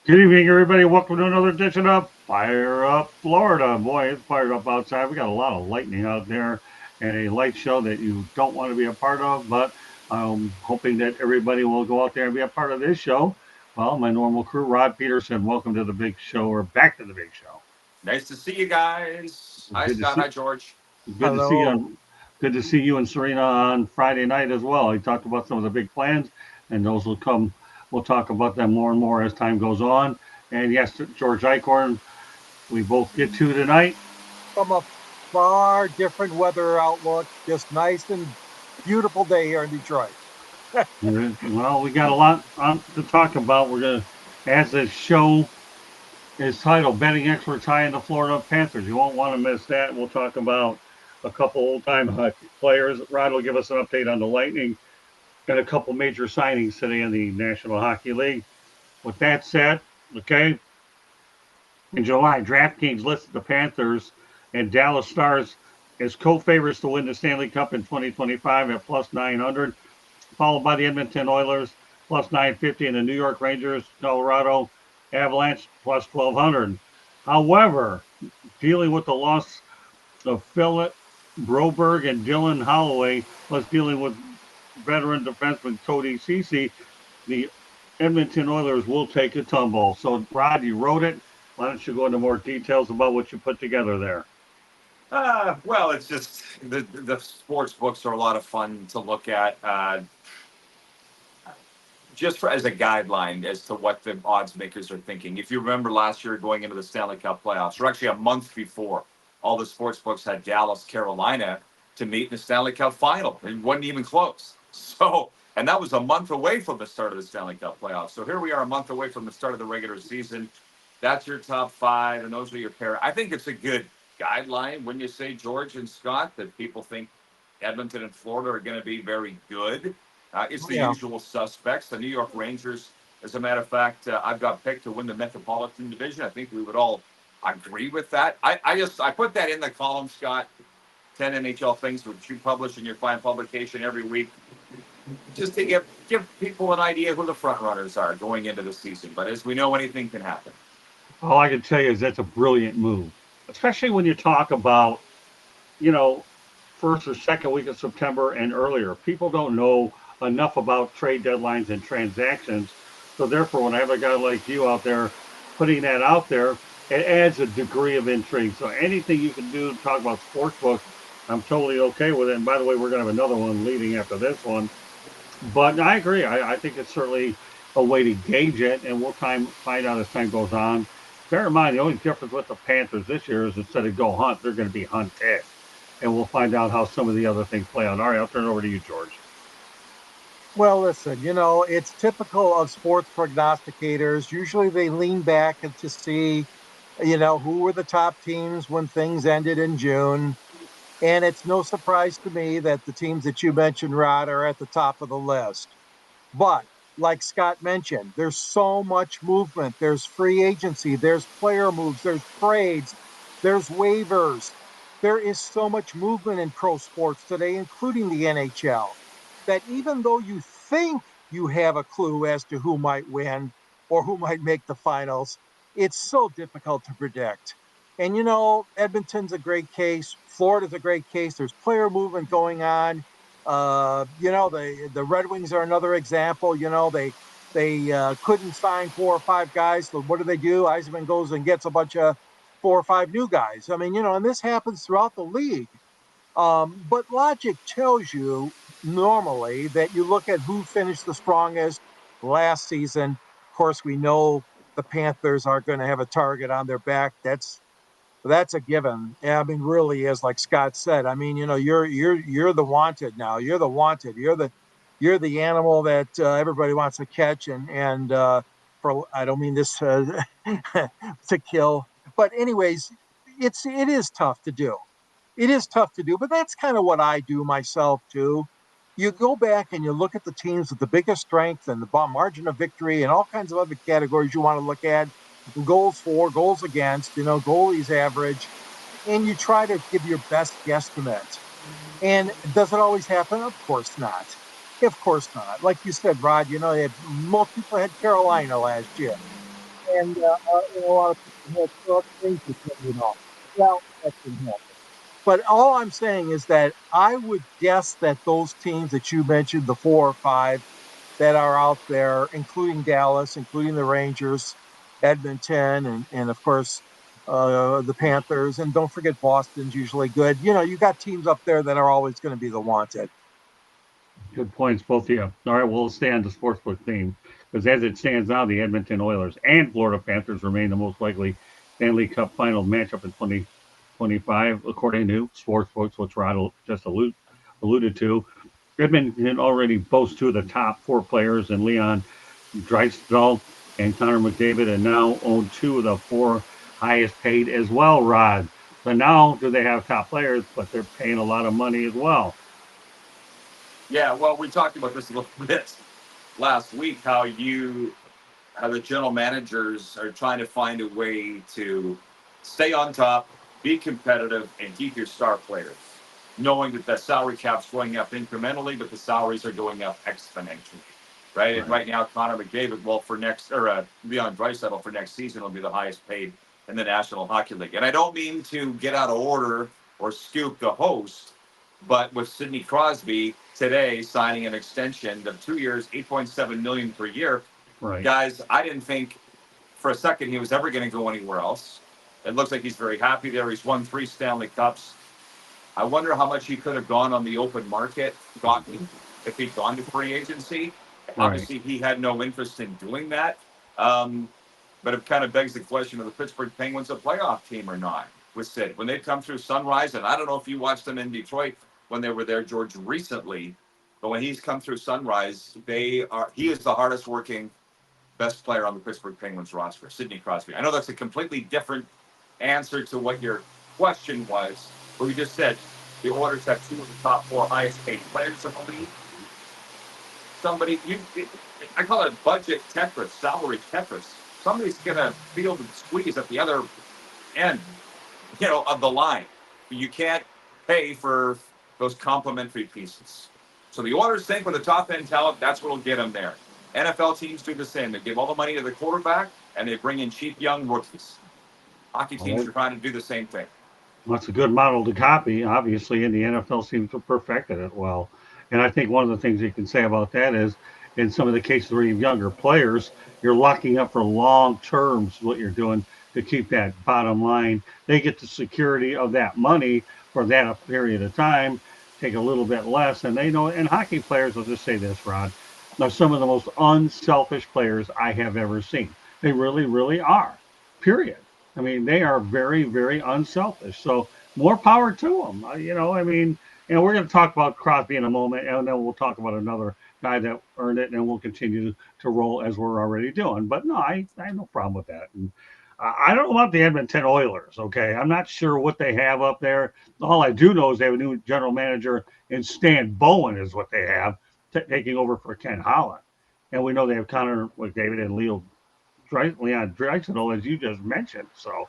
Good evening, everybody. Welcome to another edition of Fire Up Florida. Boy, it's fired up outside. We got a lot of lightning out there and a light show that you don't want to be a part of, but I'm hoping that everybody will go out there and be a part of this show. Well, my normal crew, Rod Peterson, welcome to the big show, or back to the big show. Nice to see you guys. Hi, Good to Scott. Hi, see George. good to see you Hello. on good to see you and Serena on Friday night as well. I talked about some of the big plans, and those will come. We'll talk about them more and more as time goes on. And yes, George Eichhorn, we both get to tonight. From a far different weather outlook, just nice and beautiful day here in Detroit. Well, we got a lot to talk about. We're gonna, as this show is titled, "Betting Experts High in the Florida Panthers." You won't want to miss that. We'll talk about a couple old-time hockey players. Rod will give us an update on the Lightning and a couple major signings today in the National Hockey League. With that said, okay, in July, DraftKings listed the Panthers and Dallas Stars as co-favorites to win the Stanley Cup in 2025 at plus 900, followed by the Edmonton Oilers plus 950 and the New York Rangers, Colorado Avalanche plus 1200. However, dealing with the loss of phillipbroberg and dylanholloway, plus dealing with veteran defenseman Cody Ceci, the Edmonton Oilers will take a tumble. So, Rod, you wrote it. Why don't you go into more details about what you put together there? Well, it's just the sports books are a lot of fun to look at. As a guideline as to what the odds makers are thinking. If you remember last year going into the Stanley Cup playoffs, or actually a month before, all the sports books had Dallas, Carolina to meet in the Stanley Cup final. It wasn't even close. So, and that was a month away from the start of the Stanley Cup playoffs. So here we are a month away from the start of the regular season. That's your top five, and those are your pair. I think it's a good guideline when you say George and Scott that people think Edmonton and Florida are going to be very good. It's the Yeah. usual suspects. The New York Rangers, as a matter of fact, I've got picked to win the Metropolitan Division. I think we would all agree with that. I put that in the column, Scott. 10 NHL things which you publish in your fine publication every week, just to give people an idea who the front runners are going into the season. But as we know, anything can happen. All I can tell you is that's a brilliant move, especially when you talk about, you know, first or second week of September and earlier. People don't know enough about trade deadlines and transactions. So therefore, when I have a guy like you out there putting that out there, it adds a degree of intrigue. So anything you can do to talk about sports books, I'm totally okay with it. And by the way, we're going to have another one leading after this one. But I agree. I think it's certainly a way to gauge it, and we'll find out as time goes on. Bear in mind, the only difference with the Panthers this year is instead of go hunt, they're going to be hunted. And we'll find out how some of the other things play out. All right, I'll turn it over to you, George. Well, listen, it's typical of sports prognosticators. Usually they lean back and to see, who were the top teams when things ended in June. And it's no surprise to me that the teams that you mentioned, Rod, are at the top of the list. But like Scott mentioned, there's so much movement. There's free agency, there's player moves, there's trades, there's waivers. There is so much movement in pro sports today, including the NHL, that even though you think you have a clue as to who might win or who might make the finals, it's so difficult to predict. And Edmonton's a great case. Florida's a great case. There's player movement going on. The Red Wings are another example. They couldn't sign 4 or 5 guys. So what do? Yzerman goes and gets a bunch of 4 or 5 new guys. I mean, and this happens throughout the league. But logic tells you normally that you look at who finished the strongest last season. Of course, we know the Panthers are going to have a target on their back. That's a given. Yeah, I mean, really is, like Scott said. I mean, you're the wanted now. You're the wanted. You're the animal that everybody wants to catch, and for I don't mean this to kill, but anyways, it is tough to do. It is tough to do, but that's kind of what I do myself too. You go back and you look at the teams with the biggest strength and the margin of victory and all kinds of other categories you want to look at, goals for, goals against, goalies average, and you try to give your best guesstimate. And does it always happen? Of course not. Of course not. Like you said, Rod, most people had Carolina last year. and a lot of people have thought things depending on. Well, that can happen. But all I'm saying is that I would guess that those teams that you mentioned, the 4 or 5 that are out there, including Dallas, including the Rangers, Edmonton, and of course the Panthers, and don't forget Boston's usually good. You got teams up there that are always going to be the wanted. Good points, both of you. All right, we'll stay on the sportsbook theme because as it stands now, the Edmonton Oilers and Florida Panthers remain the most likely Stanley Cup final matchup in 2025, according to sportsbooks, which Rod just alluded to. Edmonton already boasts 2 of the top 4 players in leondraisaitl and Connor McDavid, and now own 2 of the 4 highest paid as well, Rod. So now do they have top players, but they're paying a lot of money as well. Yeah, well, we talked about this a little bit last week, how the general managers are trying to find a way to stay on top, be competitive, and keep your star players, knowing that the salary cap's going up incrementally, but the salaries are going up exponentially, right? And right now, Connor McDavid, leondraisaitl for next season will be the highest paid in the National Hockey League. And I don't mean to get out of order or scoop the host, but with Sidney Crosby today signing an extension of 2 years, $8.7 million per year. Right. Guys, I didn't think for a second he was ever going to go anywhere else. It looks like he's very happy there. He's won 3 Stanley Cups. I wonder how much he could have gone on the open market, gotten if he'd gone to free agency. Right. Obviously, he had no interest in doing that. But it kind of begs the question of the Pittsburgh Penguins a playoff team or not with Sid. When they come through Sunrise, and I don't know if you watched them in Detroit when they were there, George, recently, but when he's come through Sunrise, he is the hardest working, best player on the Pittsburgh Penguins roster, Sidney Crosby. I know that's a completely different answer to what your question was, but we just said the Oilers have 2 of the top 4 highest paid players in the league. I call it budget Tetris, salary Tetris. Somebody's going to feel the squeeze at the other end, of the line. You can't pay for those complimentary pieces. So the Oilers think with the top end talent, that's what will get them there. NFL teams do the same. They give all the money to the quarterback, and they bring in cheap young rookies. Hockey teams are trying to do the same thing. That's a good model to copy, obviously, and the NFL seems to have perfected it well. And I think one of the things you can say about that is, in some of the cases where you have younger players, you're locking up for long terms what you're doing to keep that bottom line. They get the security of that money for that period of time, take a little bit less, and they know. And hockey players, I'll just say this, Rod, are some of the most unselfish players I have ever seen. They really, really are. Period. I mean, they are very, very unselfish. So more power to them. We're going to talk about Crosby in a moment, and then we'll talk about another guy that earned it, and we'll continue to roll as we're already doing. But no, I have no problem with that. And I don't know about the Edmonton Oilers, okay? I'm not sure what they have up there. All I do know is they have a new general manager in Stanbowman is what they have, taking over for Ken Holland. And we know they have Connor McDavid and leondraisaitl, as you just mentioned. So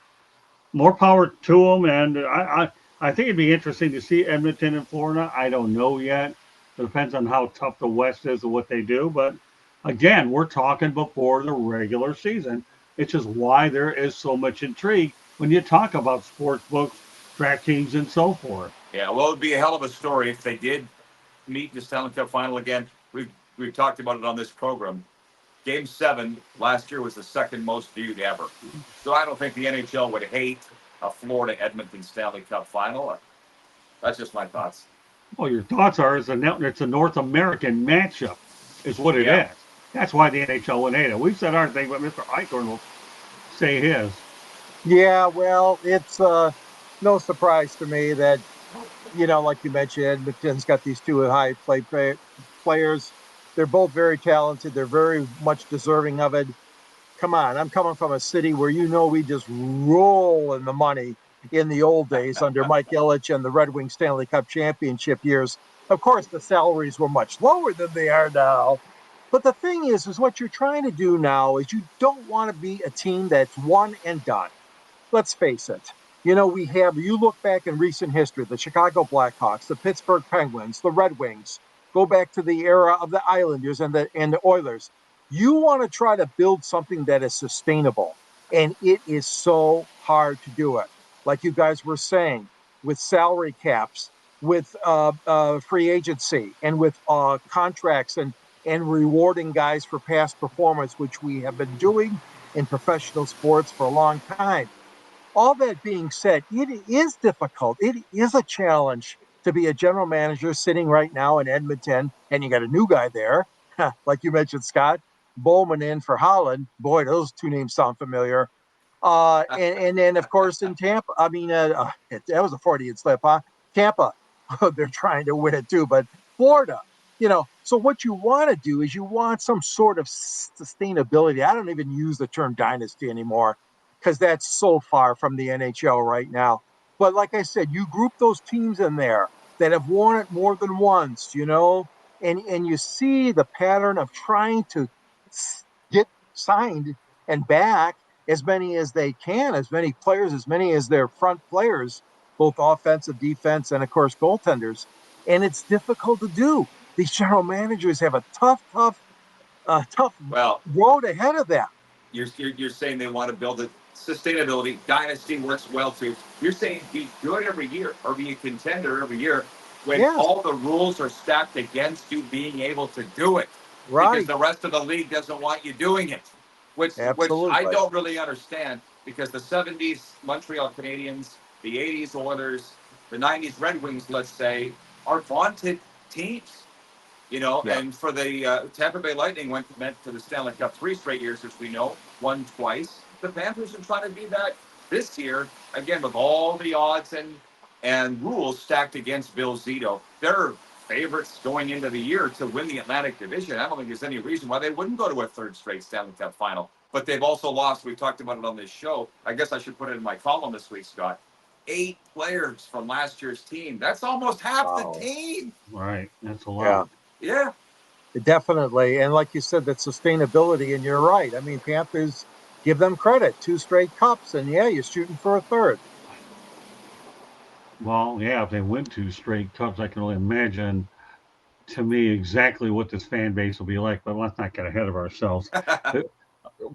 more power to them. And I think it'd be interesting to see Edmonton and Florida. I don't know yet. It depends on how tough the West is and what they do. But again, we're talking before the regular season. It's just why there is so much intrigue when you talk about sports books, DraftKings, and so forth. Yeah, well, it'd be a hell of a story if they did meet in the Stanley Cup final again. We've talked about it on this program. Game 7 last year was the second most viewed ever. So I don't think the NHL would hate a Florida-Edmonton Stanley Cup final. That's just my thoughts. Well, your thoughts are it's a North American matchup is what it is. That's why the NHL would hate it. We've said our thing, but Mr. Eichhorn will say his. Yeah, well, it's no surprise to me that, like you mentioned, Edmonton's got these 2 high players. They're both very talented. They're very much deserving of it. Come on, I'm coming from a city where we just roll in the money in the old days under Mike Ilitch and the Red Wings Stanley Cup championship years. Of course, the salaries were much lower than they are now. But the thing is what you're trying to do now is you don't want to be a team that's one and done. Let's face it. You look back in recent history, the Chicago Blackhawks, the Pittsburgh Penguins, the Red Wings, go back to the era of the Islanders and the Oilers. You want to try to build something that is sustainable. And it is so hard to do it. Like you guys were saying, with salary caps, with free agency, and with contracts and rewarding guys for past performance, which we have been doing in professional sports for a long time. All that being said, it is difficult. It is a challenge to be a general manager sitting right now in Edmonton, and you got a new guy there, like you mentioned, Scott Bowman in for Holland. Boy, those two names sound familiar. And then of course in Tampa, that was a 40 slip, huh? Tampa, they're trying to win it too, but Florida, So what you want to do is you want some sort of sustainability. I don't even use the term dynasty anymore because that's so far from the NHL right now. But like I said, you group those teams in there that have won it more than once, and you see the pattern of trying to get signed and back as many as they can, as many players, as many as their front players, both offensive, defense, and of course goaltenders. And it's difficult to do. These general managers have a tough Well, road ahead of them. you're saying they want to build a sustainability. Dynasty works well too. You're saying be good every year or be a contender every year when Yes, all the rules are stacked against you being able to do it because right. the rest of the league doesn't want you doing it, which I Absolutely. don't really understand because the 70s Montreal Canadiens, the 80s Oilers, the 90s Red Wings, let's say, are vaunted teams. Yeah. And for the Tampa Bay Lightning went to the Stanley Cup 3 straight years, as we know, won twice. The Panthers are trying to do that this year, again, with all the odds and rules stacked against Billzito. They're favorites going into the year to win the Atlantic Division. I don't think there's any reason why they wouldn't go to a third straight Stanley Cup final. But they've also lost. We talked about it on this show. I guess I should put it in my column this week, Scott. 8 players from last year's team. That's almost half the Wow. team. Right. That's a Yeah. lot. Yeah. Definitely. And like you said, that sustainability, and you're right. I mean, Panthers, give them credit. 2 straight cups, and yeah, you're shooting for a third. Well, yeah, if they win 2 straight cups, I can only imagine to me exactly what this fan base will be like. But let's not get ahead of ourselves. Uh,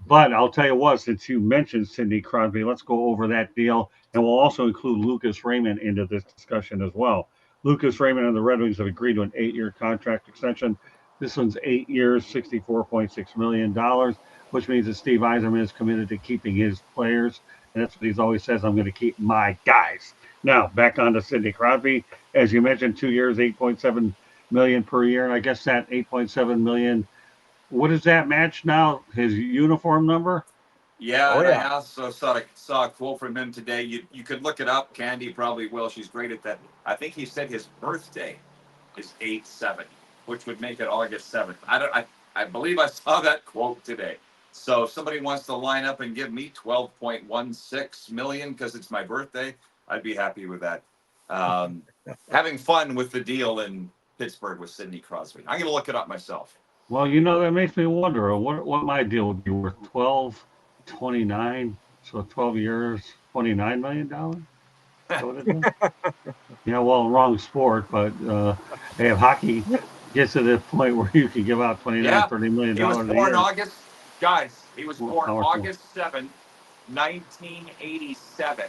But I'll tell you what, since you mentioned Sidney Crosby, let's go over that deal. And we'll also include Lucas Raymond into this discussion as well. Lucas Raymond and the Red Wings have agreed to an 8-year contract extension. This one's 8 years, $64.6 million, which means that Steve Yzerman is committed to keeping his players. And that's what he's always says, I'm going to keep my guys. Now, back on to Sidney Crosby. As you mentioned, 2 years, 8.7 million per year. And I guess that 8.7 million, what does that match now? His uniform number? Yeah, Oh, and I yeah. also saw a quote from him today. You could look it up. Candy probably will. She's great at that. I think he said his birthday is 8/7, which would make it August 7th. I believe I saw that quote today. So if somebody wants to line up and give me 12.16 million because it's my birthday, I'd be happy with that. Um, Having fun with the deal in Pittsburgh with Sidney Crosby. I'm gonna look it up myself. Well, that makes me wonder what my deal would be worth. 12.29. So 12 years, $29 million. Is that what it is? Yeah, well, wrong sport, but they have hockey gets to the point where you can give out 29, Yeah, $30 million he was a born year. August. Guys, he was Well, born powerful. August 7th, 1987.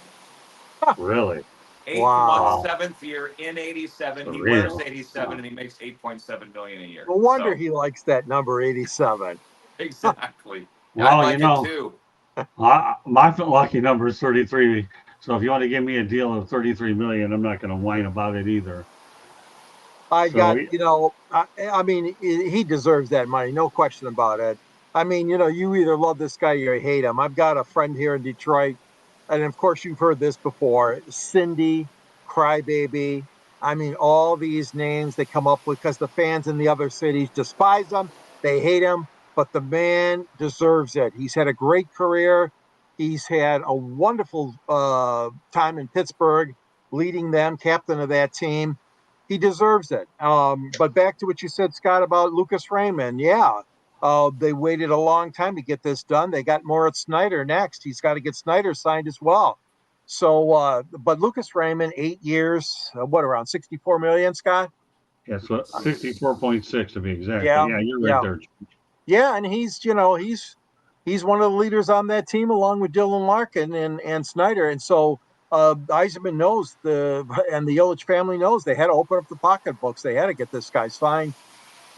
Really? Eighth month, Wow. Wow. seventh year in 87. He wears Surreal. 87 Wow. and he makes 8.7 million a year. No wonder So he likes that number 87. exactly. I'd Well, like it too. my lucky number is 33. So if you want to give me a deal of 33 million, I'm not going to whine about it either. I So got, I mean, he deserves that money, no question about it. I mean, you either love this guy or you hate him. I've got a friend here in Detroit, and of course, you've heard this before, Cindy, Crybaby. I mean, all these names they come up with because the fans in the other cities despise him, they hate him, but the man deserves it. He's had a great career. He's had a wonderful time in Pittsburgh, leading them, captain of that team. He deserves it. But back to what you said, Scott, about Lucas Raymond. Yeah, they waited a long time to get this done. They got Moritz Snyder next. He's got to get Snyder signed as well. So, but Lucas Raymond, 8 years, what, around 64 million, Scott? yeah, so 64.6 to be exact. But Yeah, yeah, you're right yeah, there. yeah. And he's He's one of the leaders on that team, along with Dylanlarkin and Snyder. And so Yzerman knows and the Illich family knows they had to open up the pocketbooks. They had to get this guy signed,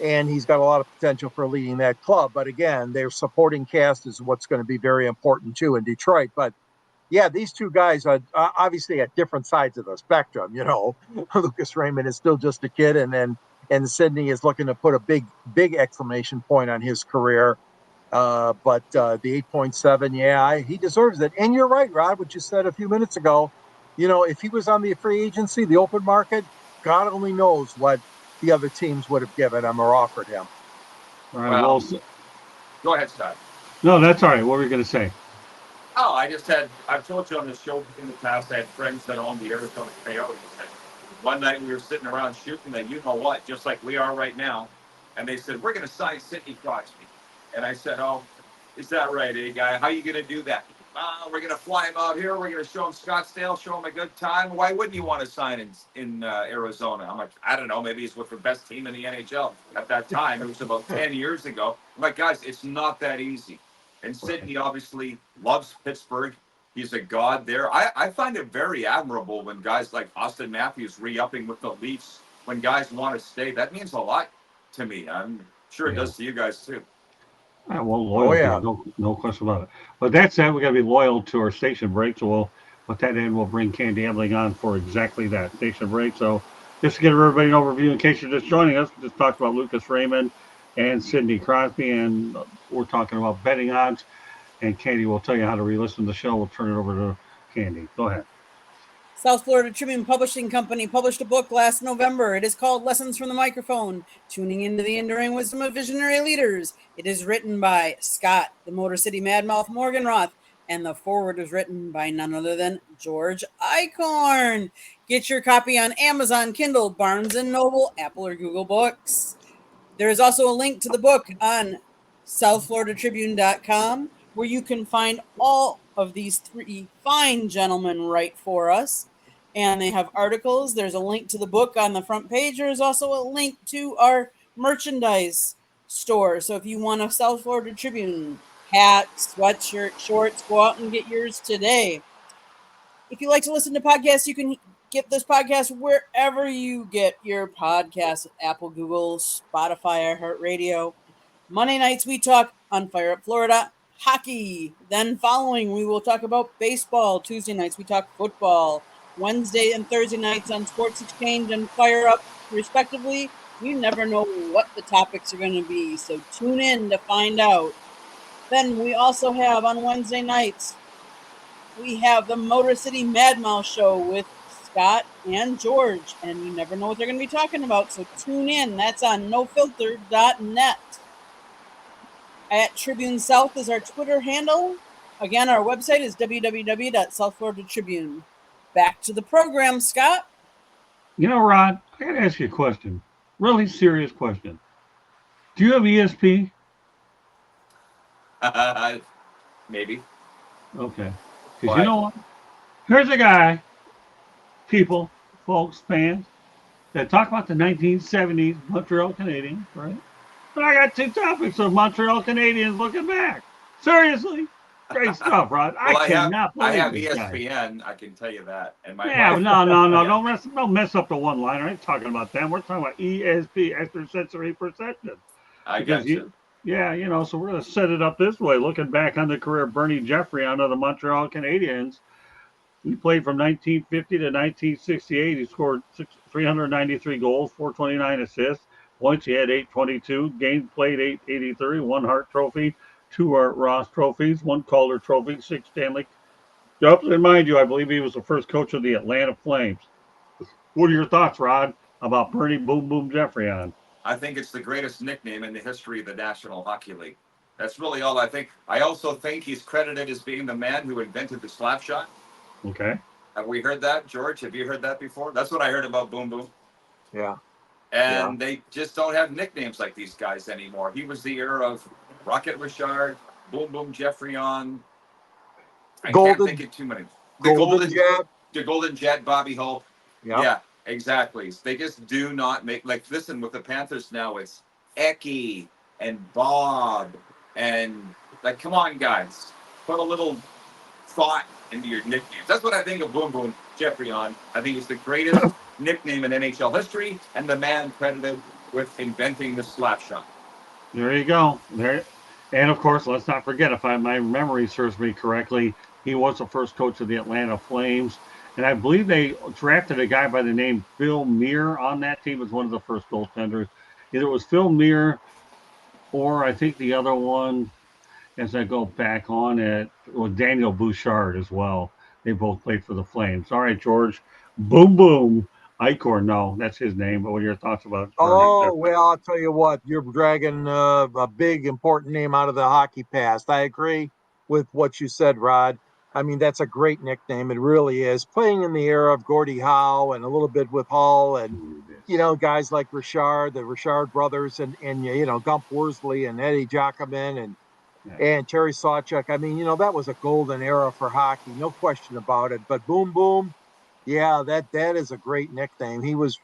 and he's got a lot of potential for leading that club. But again, their supporting cast is what's going to be very important too in Detroit. But yeah, these two guys are obviously at different sides of the spectrum. Lucas Raymond is still just a kid, and Sidney is looking to put a big exclamation point on his career. But the 8.7, yeah, he deserves it. And you're right, Rod, what you said a few minutes ago. If he was on the free agency, the open market, God only knows what the other teams would have given him or offered him. All right. Well, Well, go ahead, Scott. no, that's all right. What were you going to say? Oh, I've told you on the show in the past, I had friends that owned the Arizona Coyotes. And one night we were sitting around shooting, and you know what, just like we are right now. And they said, we're going to sign Sidney Crosby. And I said, oh, is that right, guy? How are you going to do that? We're going to fly him out here. We're going to show him Scottsdale, show him a good time. Why wouldn't you want to sign in Arizona? I'm like, I don't know. Maybe he's with the best team in the NHL at that time. It was about 10 years ago. I'm like, guys, it's not that easy. And Sidney obviously loves Pittsburgh. He's a god there. I find it very admirable when guys like Austin Matthews re-upping with the Leafs, when guys want to stay. That means a lot to me. I'm sure it does to you guys too. Well, loyalty, no question about it. But that said, we got to be loyal to our station break. So we'll put that in. We'll bring Ken Dabling on for exactly that station break. So just to give everybody an overview, in case you're just joining us, we just talked about Lucas Raymond and Sidney Crosby, and we're talking about betting odds. And Candy will tell you how to re-listen to the show. We'll turn it over to Candy. Go ahead. South Florida Tribune Publishing Company published a book last November. It is called Lessons from the Microphone, Tuning into the Enduring Wisdom of Visionary Leaders. It is written by Scott, the Motor City Madmouth Morganroth, and the foreword is written by none other than George Eichhorn. Get your copy on Amazon, Kindle, Barnes & Noble, Apple, or Google Books. There is also a link to the book on southfloridatribune.com, where you can find all of these three fine gentlemen write for us. And they have articles. There's a link to the book on the front page. There's also a link to our merchandise store. So if you want a South Florida Tribune hat, sweatshirt, shorts, go out and get yours today. If you like to listen to podcasts, you can get this podcast wherever you get your podcasts: Apple, Google, Spotify, iHeartRadio. Monday nights, we talk on Fire Up Florida hockey. Then following, we will talk about baseball. Tuesday nights, we talk football. Wednesday and Thursday nights on Sports Exchange and Fire Up, respectively. You never know what the topics are going to be, so tune in to find out. Then we also have on Wednesday nights, we have the Motor City Madmouth Show with Scott and George, and you never know what they're going to be talking about, so tune in. That's on nofilter.net. At Tribune South is our Twitter handle. Again, our website is www.southfloridatribune. Back to the program, Scott. Rod, I got to ask you a question. Really serious question. Do you have ESP? Maybe. Okay. Because you know what? Here's a guy, people, folks, fans, that talk about the 1970s Montreal Canadiens, right? But I got two topics of Montreal Canadiens looking back. Seriously. Great stuff, Rod. Well, I cannot believe I have this ESPN, guy. I can tell you that. And No. Yeah. Don't mess up the one-liner. I ain't talking about them. We're talking about ESP, extrasensory perception. I got you. So we're going to set it up this way. Looking back on the career of Geoffrion of the Montreal Canadiens, he played from 1950 to 1968. He scored 393 goals, 429 assists. Points, he had 822. Games played, 883. 1 Hart Trophy, 2 Art Ross trophies, 1 Calder Trophy, 6 Stanley Cups. And mind you, I believe he was the first coach of the Atlanta Flames. What are your thoughts, Rod, about Bernie Boom Boom Geoffrion? I think it's the greatest nickname in the history of the National Hockey League. That's really all I think. I also think he's credited as being the man who invented the slap shot. Okay. Have we heard that, George? Have you heard that before? That's what I heard about Boom Boom. Yeah. And they just don't have nicknames like these guys anymore. He was the era of Rocket Richard, Boom Boom Geoffrion. I can't think of too many. The Golden Jet, Bobby Hull. Yep. Yeah, exactly. They just do not make, listen, with the Panthers now, it's Eki and Bob and Like, come on, guys. Put a little thought into your nicknames. That's what I think of Boom Boom Geoffrion. I think he's the greatest nickname in NHL history and the man credited with inventing the slap shot. There you go. There, and of course, let's not forget, if my memory serves me correctly, he was the first coach of the Atlanta Flames, and I believe they drafted a guy by the name Phil Muir on that team as one of the first goaltenders. Either it was Phil Muir, or I think the other one, as I go back on it, was Daniel Bouchard as well. They both played for the Flames. All right, George. Boom, boom. Eichhorn, no, that's his name. But what are your thoughts about Oh, well, I'll tell you what, you're dragging a big, important name out of the hockey past. I agree with what you said, Rod. I mean, that's a great nickname. It really is. Playing in the era of Gordie Howe and a little bit with Hull and, guys like Richard, the Richard brothers, and Gump Worsley and Eddie Giacomin and Terry Sawchuk. I mean, that was a golden era for hockey, no question about it. But Boom Boom, yeah, that is a great nickname. He was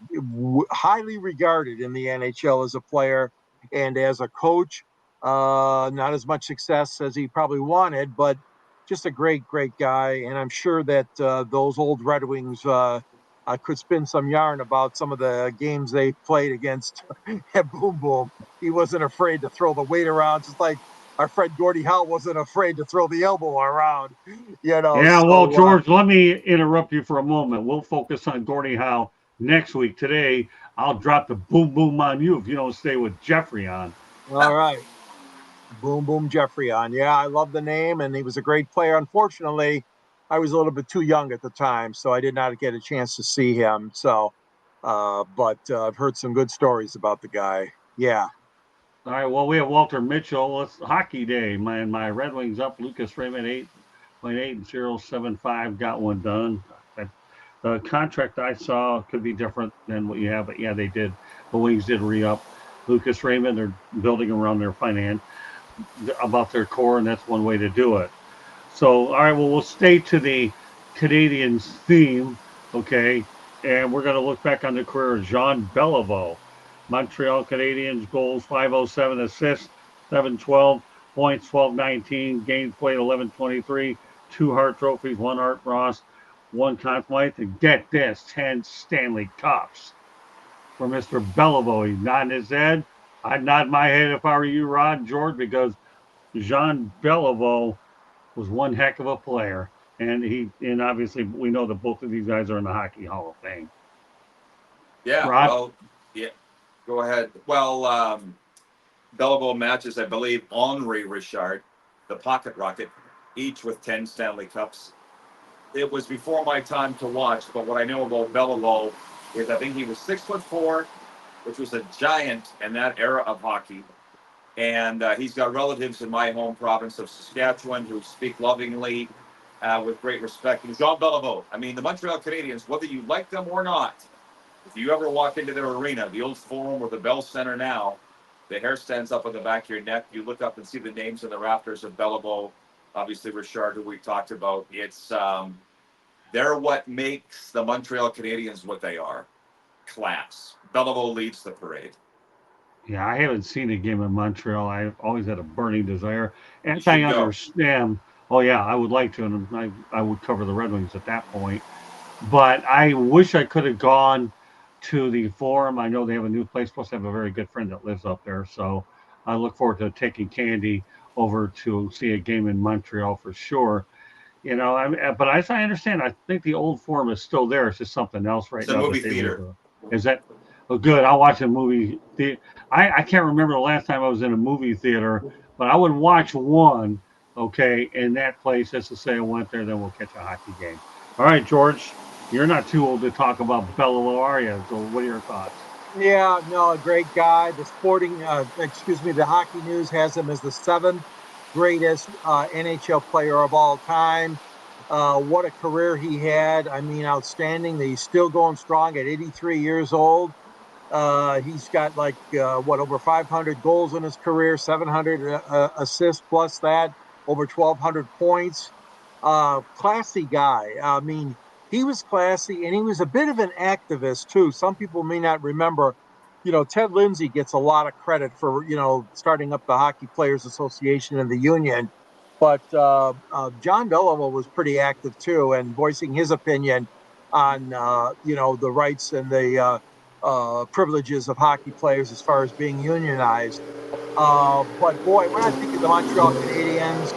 highly regarded in the NHL as a player and as a coach. Not as much success as he probably wanted, but just a great, great guy. And I'm sure that those old Red Wings could spin some yarn about some of the games they played against Boom Boom. He wasn't afraid to throw the weight around, just like our friend Gordie Howe wasn't afraid to throw the elbow around. Yeah, well, George, let me interrupt you for a moment. We'll focus on Gordie Howe next week. Today, I'll drop the boom boom on you if you don't stay with Geoffrion. All right. Boom Boom Geoffrion. Yeah, I love the name, and he was a great player. Unfortunately, I was a little bit too young at the time, so I did not get a chance to see him. So, but I've heard some good stories about the guy. Yeah. All right, well, we have Walter Mitchell. It's hockey day. My Red Wings up. Lucas Raymond 8.8075 got one done. The contract I saw could be different than what you have, but yeah, they did. The Wings did re-up Lucas Raymond. They're building around their finance about their core, and that's one way to do it. So, all right, well, we'll stay to the Canadiens theme, okay? And we're going to look back on the career of Jean-Beliveau. Montreal Canadiens goals 507, assists 712, points 1219, games played 1123, 2 Hart trophies, 1 Art Ross, 1 Conn Smythe, and get this, 10 Stanley Cups for Mr. Beliveau. He's nodding his head. I'd nod my head if I were you, Rod, George, because Jean Beliveau was one heck of a player. And obviously we know that both of these guys are in the Hockey Hall of Fame. Yeah, Rod? well, yeah, go ahead. Well, Beliveau matches, I believe, Henri Richard, the Pocket Rocket, each with 10 Stanley Cups. It was before my time to watch, but what I know about Beliveau is I think he was 6'4", which was a giant in that era of hockey. And he's got relatives in my home province of Saskatchewan who speak lovingly, with great respect. And Jean Beliveau, I mean, the Montreal Canadiens, whether you like them or not, if you ever walk into their arena, the old Forum or the Bell Center now, the hair stands up on the back of your neck. You look up and see the names in the rafters of Beliveau, obviously Richard, who we talked about. It's they're what makes the Montreal Canadiens what they are. Class. Beliveau leads the parade. Yeah, I haven't seen a game in Montreal. I've always had a burning desire. And You I should go. understand. Oh, yeah, I would like to. And I would cover the Red Wings at that point. But I wish I could have gone to the Forum. I know they have a new place. Plus, I have a very good friend that lives up there. So I look forward to taking Candy over to see a game in Montreal for sure. But as I understand, I think the old Forum is still there. It's just something else right It's a now. movie theater. Is that? Oh, good. I'll watch a movie. I can't remember the last time I was in a movie theater, but I would watch one, okay, in that place. Just to say I went there, then we'll catch a hockey game. All right, George, you're not too old to talk about Beliveau, are you? So what are your thoughts? Yeah, no, a great guy. The Hockey News has him as the 7th greatest NHL player of all time. What a career he had. I mean, outstanding. He's still going strong at 83 years old. He's got over 500 goals in his career, 700 assists plus that, over 1,200 points. Classy guy. I mean, he was classy, and he was a bit of an activist too. Some people may not remember Ted Lindsay gets a lot of credit for, starting up the Hockey Players Association and the union. But John Beliveau was pretty active too, and voicing his opinion on, the rights and the privileges of hockey players as far as being unionized. But boy, when I think of the Montreal Canadiens,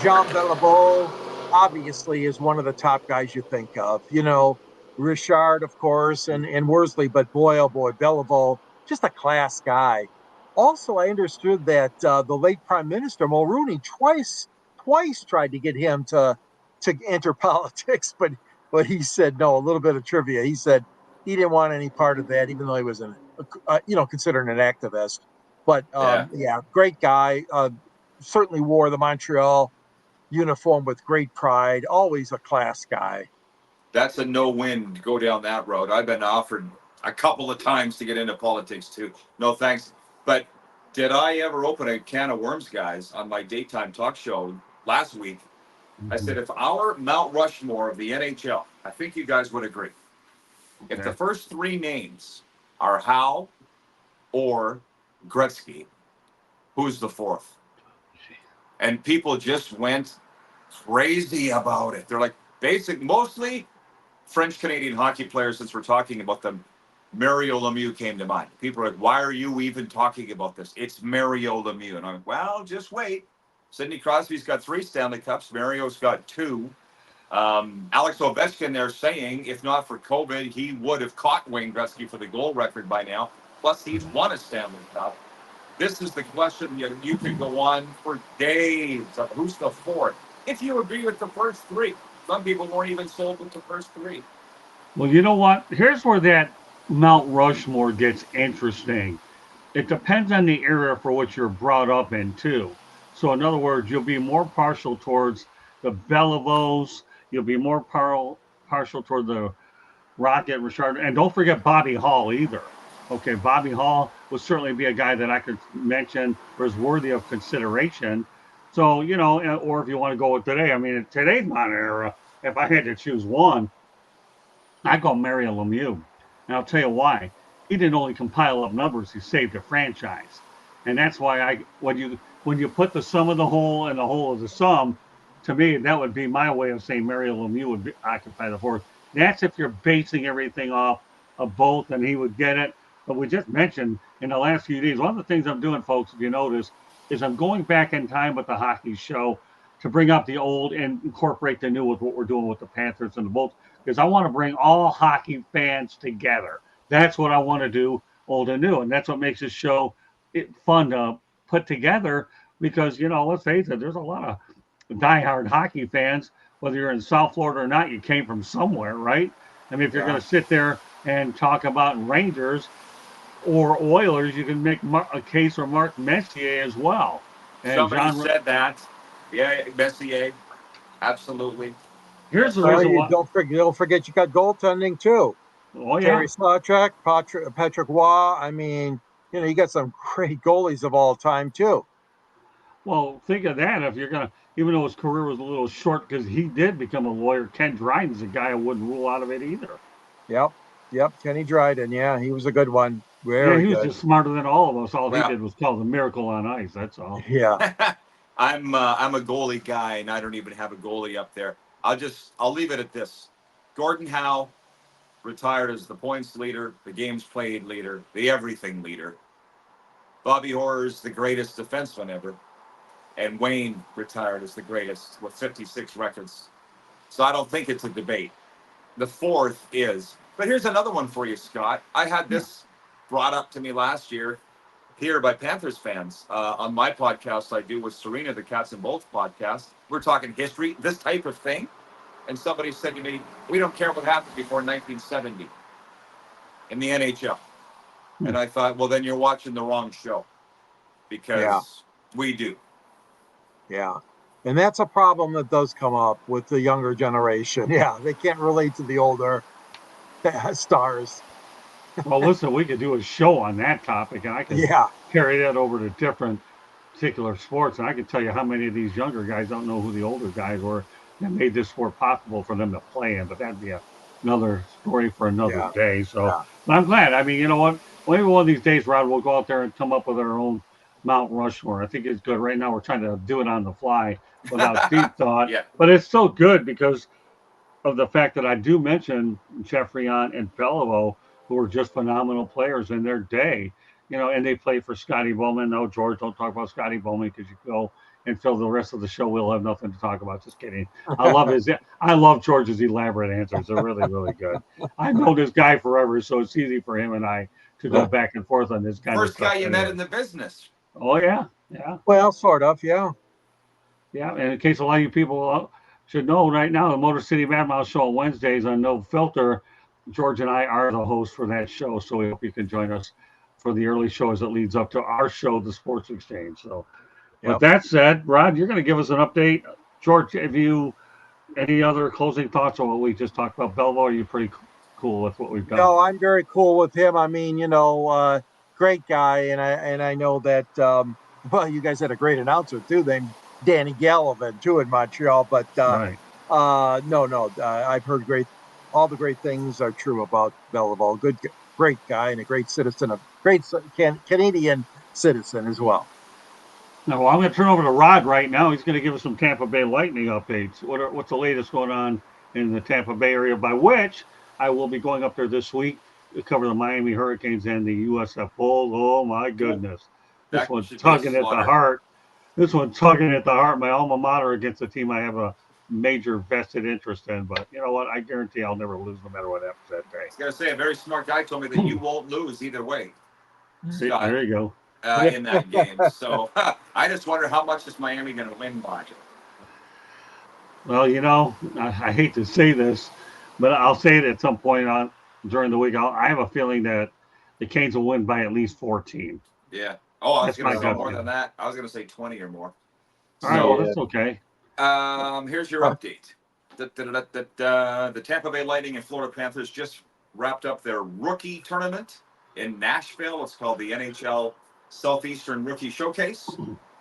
Jean Beliveau obviously is one of the top guys you think of. Richard, of course, and Worsley, but boy, oh boy, Beliveau, just a class guy. Also, I understood that the late Prime Minister Mulroney twice tried to get him to enter politics, but he said no. A little bit of trivia: he said he didn't want any part of that, even though he was considered an activist. But Yeah. yeah, great guy. Certainly wore the Montreal uniform with great pride. Always a class guy. That's a no-win to go down that road. I've been offered a couple of times to get into politics too. No thanks. But did I ever open a can of worms, guys, on my daytime talk show last week? I said, if our Mount Rushmore of the NHL, I think you guys would agree. If the first three names are Howe or Gretzky, who's the fourth? And people just went crazy about it. They're like, mostly French Canadian hockey players, since we're talking about them. Mario Lemieux came to mind. People are like, why are you even talking about this? It's Mario Lemieux. And I'm like, well, just wait. Sidney Crosby's got 3 Stanley Cups. Mario's got 2. Alex Ovechkin there saying, if not for COVID, he would have caught Wayne Gretzky for the goal record by now. Plus, he's won a Stanley Cup. This is the question you could go on for days of who's the fourth. If you agree with the first 3, some people weren't even sold with the first 3. Well, you know what? Here's where that Mount Rushmore gets interesting. It depends on the area for which you're brought up in, too. So, in other words, you'll be more partial towards the Believeaus. You'll be more partial toward the Rocket, Richard. And don't forget Bobby Hall either. Okay, Bobby Hall would certainly be a guy that I could mention was worthy of consideration. So, or if you want to go with today, I mean, in today's modern era, if I had to choose one, I'd go Mario Lemieux. And I'll tell you why. He didn't only compile up numbers, he saved a franchise. And that's why when you put the sum of the whole and the whole of the sum, to me, that would be my way of saying Mario Lemieux would occupy the fourth. That's if you're basing everything off of both, and he would get it. But we just mentioned in the last few days, one of the things I'm doing, folks, if you notice, is I'm going back in time with the hockey show to bring up the old and incorporate the new with what we're doing with the Panthers and the Bolts, because I want to bring all hockey fans together. That's what I want to do, old and new. And that's what makes this show fun to put together because, let's face it, there's a lot of diehard hockey fans, whether you're in South Florida or not, you came from somewhere, right? I mean, if you're going to sit there and talk about Rangers or Oilers, you can make a case for Mark Messier as well. And somebody said that. Yeah, Messier. Absolutely. Here's the reason why. Don't forget you got goaltending too. Oh, yeah. Terry Sawchuk, Patrick Waugh. I mean, you got some great goalies of all time too. Well, think of that. If you're going to, even though his career was a little short because he did become a lawyer, Ken Dryden's a guy I wouldn't rule out of it either. Yep. Kenny Dryden. Yeah, he was a good one. He Very was good. just smarter than all of us. All he did was call the miracle on ice. That's all. Yeah. I'm a goalie guy, and I don't even have a goalie up there. I'll leave it at this. Gordon Howe retired as the points leader, the games played leader, the everything leader. Bobby Orr's the greatest defenseman ever. And Wayne retired as the greatest with 56 records. So I don't think it's a debate. The fourth is. But here's another one for you, Scott. I had this brought up to me last year here by Panthers fans on my podcast I do with Serena, the Cats and Bolts podcast. We're talking history, this type of thing. And somebody said to me, we don't care what happened before 1970 in the NHL. And I thought, well, then you're watching the wrong show because we do. Yeah. And that's a problem that does come up with the younger generation. Yeah, they can't relate to the older stars. Well, listen, we could do a show on that topic, and I can carry that over to different particular sports, and I can tell you how many of these younger guys don't know who the older guys were that made this sport possible for them to play in. But that'd be another story for another day. So but I'm glad. I mean, you know what? maybe one of these days, Rod, we'll go out there and come up with our own Mount Rushmore. I think it's good. Right now, we're trying to do it on the fly without deep thought, Yeah. but it's so good because of the fact that I do mention Geoffrion and Beliveau, who are just phenomenal players in their day, and they play for Scotty Bowman. No, George, don't talk about Scotty Bowman because you go and fill the rest of the show. We'll have nothing to talk about. Just kidding. I love George's elaborate answers. They're really, really good. I've known this guy forever, so it's easy for him and I to go back and forth on this kind of First stuff. guy you met in the business. Oh, yeah. Yeah. Well, sort of, yeah. Yeah. And in case a lot of you people should know, right now, the Motor City Madhouse show on Wednesdays on No Filter, George and I are the hosts for that show. So we hope you can join us for the early show as it leads up to our show, The Sports Exchange. So, With that said, Rod, you're going to give us an update. George, have you any other closing thoughts on what we just talked about? Beliveau, are you pretty cool with what we've done? No, I'm very cool with him. I mean, great guy, and I know that. Well, you guys had a great announcer too, named Danny Gallivan too in Montreal. But Right. no, I've heard all the great things are true about Beliveau. Great guy, and a great citizen, Canadian citizen as well. Now, well, I'm going to turn over to Rod right now. He's going to give us some Tampa Bay Lightning updates. What's the latest going on in the Tampa Bay area, by which I will be going up there this week to cover the Miami Hurricanes and the USF Bulls. Oh, my goodness. This one's tugging at the heart. This one's tugging at the heart. My alma mater against a team I have a major vested interest in. But you know what? I guarantee I'll never lose no matter what happens that day. I was going to say, a very smart guy told me that you won't lose either way. See, there you go. In that game. So I just wonder how much is Miami going to win by. Well, I hate to say this, but I'll say it at some point during the week. I have a feeling that the Canes will win by at least 14. Yeah. Oh, I was going to say more than that. I was going to say 20 or more. All right, well, that's okay. Here's your update. The Tampa Bay Lightning and Florida Panthers just wrapped up their rookie tournament in Nashville. It's called the NHL Southeastern Rookie Showcase.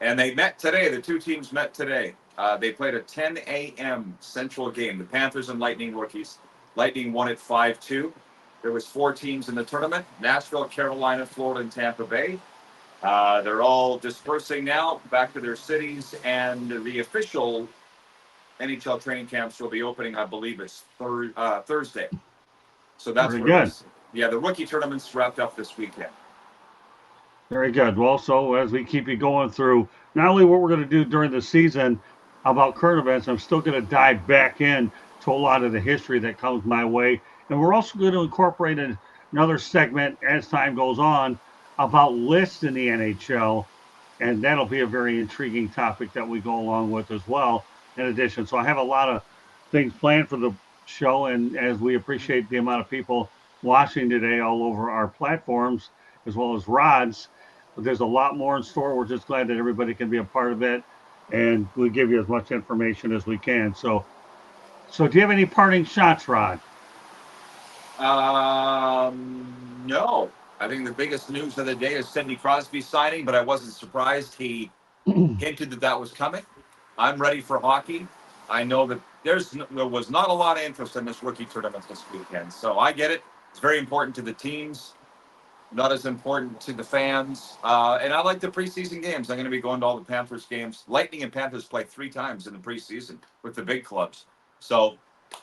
And they met today. The two teams met today. They played a 10 a.m. Central game. The Panthers and Lightning rookies. Lightning won it 5-2. There was 4 teams in the tournament. Nashville, Carolina, Florida, and Tampa Bay. They're all dispersing now back to their cities. And the official NHL training camps will be opening, I believe it's Thursday. So that's pretty good. Yeah, the rookie tournament's wrapped up this weekend. Very good. Well, so as we keep you going through not only what we're going to do during the season about current events, I'm still going to dive back in to a lot of the history that comes my way. And we're also going to incorporate another segment as time goes on about lists in the NHL. And that'll be a very intriguing topic that we go along with as well, in addition. So I have a lot of things planned for the show. And as we appreciate the amount of people watching today all over our platforms, as well as Rod's, but there's a lot more in store. We're just glad that everybody can be a part of it, and we give you as much information as we can. So do you have any parting shots, Rod? No. I think the biggest news of the day is Sidney Crosby signing, but I wasn't surprised. He hinted that was coming. I'm ready for hockey. I know that there was not a lot of interest in this rookie tournament this weekend, so I get it. It's very important to the teams. Not as important to the fans. And I like the preseason games. I'm going to be going to all the Panthers games. Lightning and Panthers play 3 times in the preseason with the big clubs. So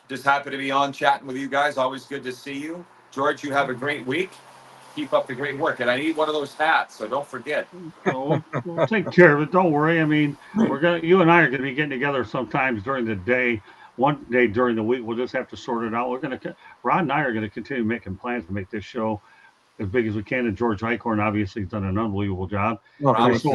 just happy to be on chatting with you guys. Always good to see you. George, you have a great week. Keep up the great work. And I need one of those hats, so don't forget. We'll take care of it. Don't worry. I mean, you and I are going to be getting together sometimes during the day. One day during the week, we'll just have to sort it out. Rod and I are going to continue making plans to make this show as big as we can, and George Eichhorn obviously has done an unbelievable job. Promise.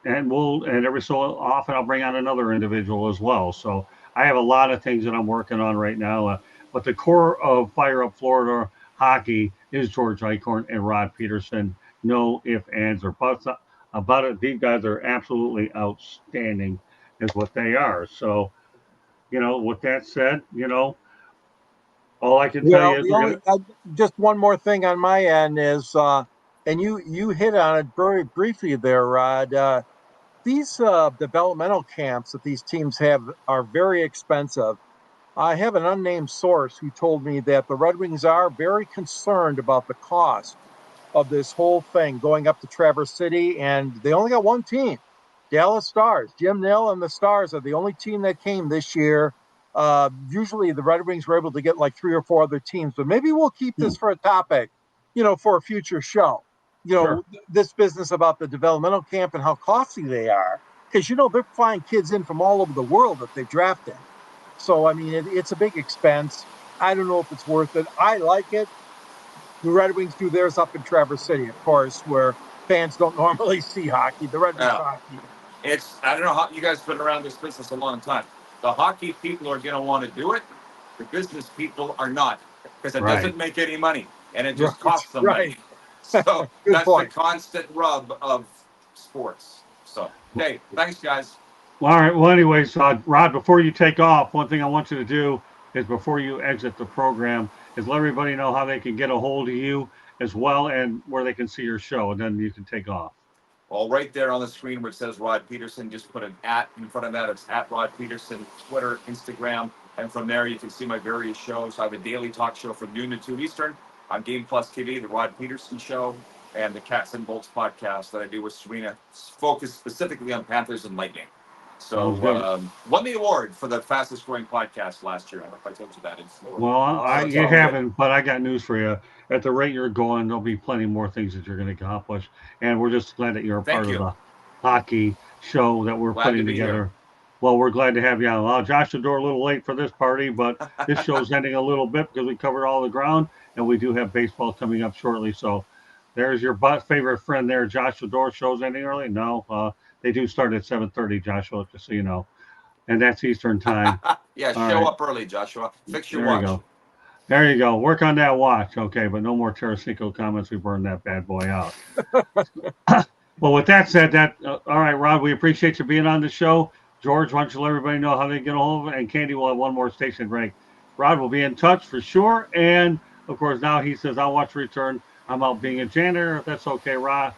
And every so often I'll bring on another individual as well. So I have a lot of things that I'm working on right now. But the core of Fire Up Florida hockey is George Eichhorn and Rod Peterson. No ifs, ands, or buts about it. These guys are absolutely outstanding, is what they are. So, with that said, all I can tell you is just one more thing on my end is, and you hit on it very briefly there, Rod. These developmental camps that these teams have are very expensive. I have an unnamed source who told me that the Red Wings are very concerned about the cost of this whole thing going up to Traverse City, and they only got one team, Dallas Stars. Jim Nill and the Stars are the only team that came this year. Usually the Red Wings were able to get like 3 or 4 other teams, but maybe we'll keep this for a topic, for a future show. Sure. This business about the developmental camp and how costly they are, because they're flying kids in from all over the world that they drafted. So I mean, it's a big expense. I don't know if it's worth it. I like it. The Red Wings do theirs up in Traverse City, of course, where fans don't normally see hockey. The Red Wings hockey. I don't know how you guys have been around this business a long time. The hockey people are going to want to do it. The business people are not, because it doesn't make any money and it just costs them money. So that's the constant rub of sports. So, okay, thanks, guys. All right. Well, anyways, Rod, before you take off, one thing I want you to do is before you exit the program is let everybody know how they can get a hold of you as well and where they can see your show, and then you can take off. Well, right there on the screen where it says Rod Peterson, just put an @ in front of that. It's @ Rod Peterson, Twitter, Instagram. And from there, you can see my various shows. I have a daily talk show from noon to 2 Eastern on Game Plus TV, the Rod Peterson Show, and the Cats and Bolts podcast that I do with Serena, focused specifically on Panthers and Lightning. So, won the award for the fastest growing podcast last year. I don't know if I told you that. Well, you haven't, but I got news for you. At the rate you're going, there'll be plenty more things that you're going to accomplish. And we're just glad that you're a part of the hockey show that we're putting together. Well, we're glad to have you on. Well, Josh Adore a little late for this party, but this show's ending a little bit because we covered all the ground, and we do have baseball coming up shortly. So there's your favorite friend there. Josh Adore. Show's ending early? No, they do start at 7:30, Joshua, just so you know. And that's Eastern time. Show up early, Joshua. Fix your watch. There you go. Work on that watch. Okay, but no more Tarasenko comments. We burned that bad boy out. Well, with that said, all right, Rod, we appreciate you being on the show. George, why don't you let everybody know how they get a hold of it? And Candy will have one more station break. Rod will be in touch for sure. And, of course, now he says, I'll watch return. I'm out being a janitor. If that's okay, Rod.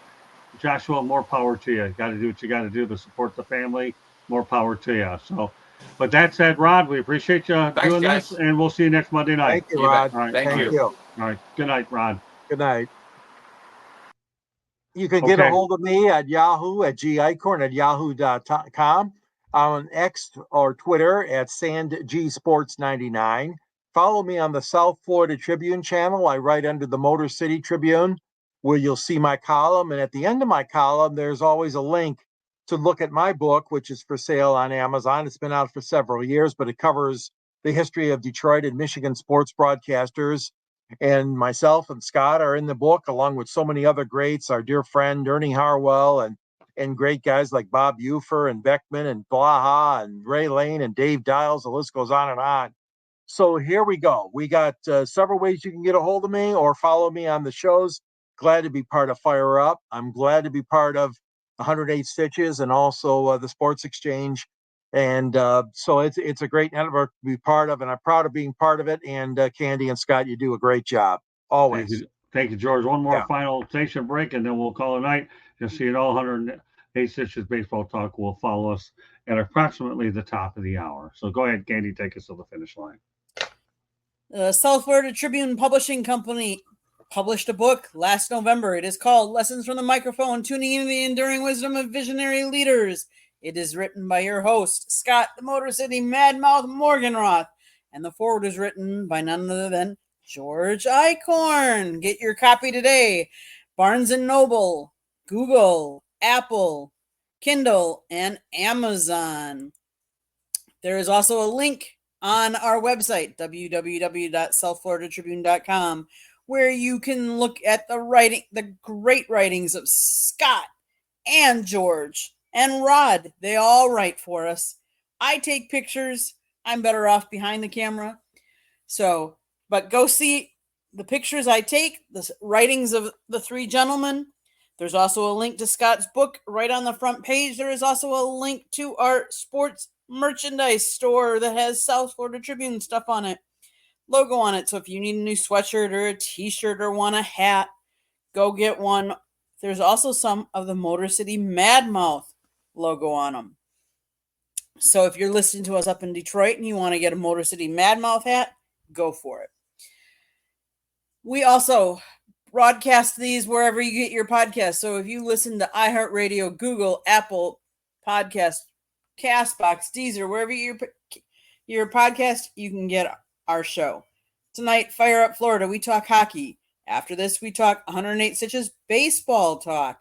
Joshua, more power to you. Got to do what you got to do to support the family. More power to you. So, but that said, Rod, we appreciate you doing this, and we'll see you next Monday night. Thank you, Rod. All right. Thank you. All right. Good night, Rod. Good night. You can get a hold of me at Yahoo at gicorn@yahoo.com, on X or Twitter at SandGSports99. Follow me on the South Florida Tribune channel. I write under the Motor City Tribune, where you'll see my column. And at the end of my column, there's always a link to look at my book, which is for sale on Amazon. It's been out for several years, but it covers the history of Detroit and Michigan sports broadcasters. And myself and Scott are in the book, along with so many other greats, our dear friend Ernie Harwell, and great guys like Bob Ufer and Beckman and Blaha and Ray Lane and Dave Dials. The list goes on and on. So here we go. We got several ways you can get a hold of me or follow me on the shows. Glad to be part of Fire Up. I'm glad to be part of 108 Stitches and also the Sports Exchange. And so it's a great network to be part of, and I'm proud of being part of it. And Candy and Scott, you do a great job. Always. Thank you, George. One more final station break, and then we'll call it a night. Just so you know, 108 Stitches Baseball Talk will follow us at approximately the top of the hour. So go ahead, Candy, take us to the finish line. The South Florida Tribune Publishing Company published a book last November. It is called Lessons from the Microphone, Tuning into the Enduring Wisdom of Visionary Leaders. It is written by your host, Scott the Motor City Madmouth Morganroth, and the foreword is written by none other than George Eichhorn. Get your copy today. Barnes & Noble, Google, Apple, Kindle, and Amazon. There is also a link on our website, www.southfloridatribune.com, where you can look at the great writings of Scott and George and Rod. They all write for us. I take pictures. I'm better off behind the camera. So, but go see the pictures I take, the writings of the three gentlemen. There's also a link to Scott's book right on the front page. There is also a link to our sports merchandise store that has South Florida Tribune stuff on it, logo on it. So if you need a new sweatshirt or a t-shirt or want a hat, go get one. There's also some of the Motor City Madmouth logo on them. So if you're listening to us up in Detroit and you want to get a Motor City Madmouth hat, go for it. We also broadcast these wherever you get your podcasts. So if you listen to iHeartRadio, Google, Apple Podcast, Castbox, Deezer, wherever you get your podcast, you can get our show. Tonight, Fire Up Florida, we talk hockey. After this, we talk 108 Stitches baseball talk.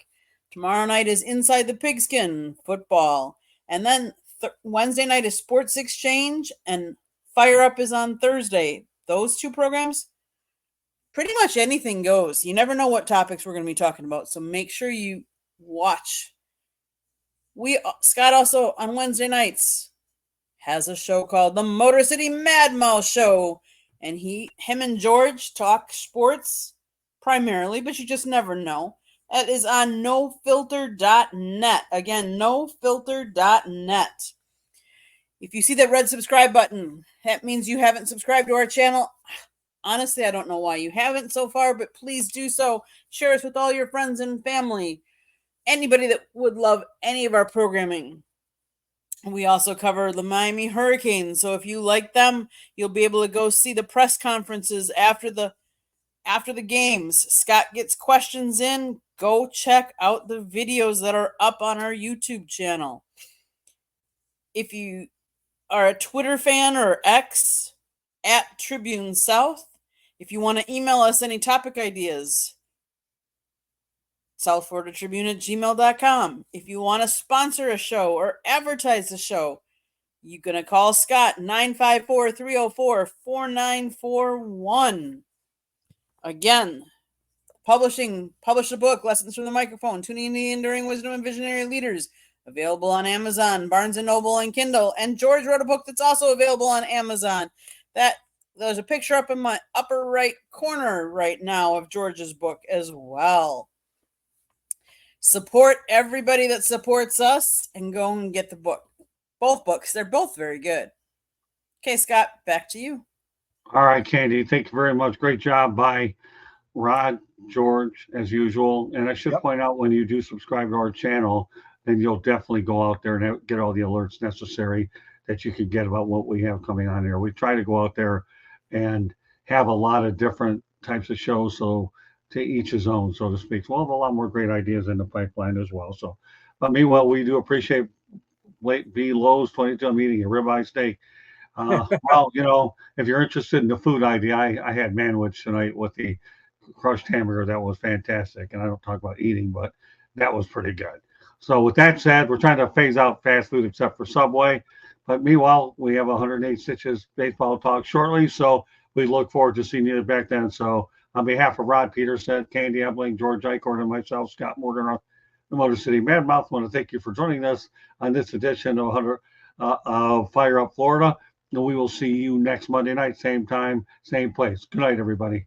Tomorrow night is Inside the Pigskin football. And then Wednesday night is Sports Exchange, and Fire Up is on Thursday. Those two programs, pretty much anything goes. You never know what topics we're going to be talking about, so make sure you watch. Scott also on Wednesday nights has a show called the Motor City Mad Mouse Show, and him and George talk sports primarily, but you just never know. That is on nofilter.net. Again, nofilter.net. If you see that red subscribe button, that means you haven't subscribed to our channel. Honestly, I don't know why you haven't so far, but please do so. Share us with all your friends and family. Anybody that would love any of our programming. We also cover the Miami Hurricanes, so if you like them, you'll be able to go see the press conferences after the games. Scott gets questions in. Go check out the videos that are up on our YouTube channel. If you are a Twitter fan or X, at Tribune South, if you want to email us any topic ideas, southfloridatribune@gmail.com. If you want to sponsor a show or advertise the show, you're going to call Scott, 954-304-4941. Again, publish a book, Lessons from the Microphone, Tuning in the Enduring Wisdom of Visionary Leaders, available on Amazon, Barnes & Noble, and Kindle. And George wrote a book that's also available on Amazon. There's a picture up in my upper right corner right now of George's book as well. Support everybody that supports us and go and get the book. Both books. They're both very good. Okay, Scott, back to you. All right, Candy. Thank you very much. Great job by Rod, George, as usual. And I should point out, when you do subscribe to our channel, then you'll definitely go out there and get all the alerts necessary that you can get about what we have coming on here. We try to go out there and have a lot of different types of shows, so to each his own, so to speak. So we'll have a lot more great ideas in the pipeline as well. So, but meanwhile, we do appreciate B. Lowe's 22 meeting a ribeye steak. Well, if you're interested in the food idea, I had manwich tonight with the crushed hamburger. That was fantastic. And I don't talk about eating, but that was pretty good. So with that said, we're trying to phase out fast food except for Subway. But meanwhile, we have 108 Stitches baseball talk shortly. So we look forward to seeing you back then. So on behalf of Rod Peterson, Candy Ebling, George Eichhorn, and myself, Scott Morgan, the Motor City Mad Mouth, I want to thank you for joining us on this edition of Fire Up Florida. And we will see you next Monday night, same time, same place. Good night, everybody.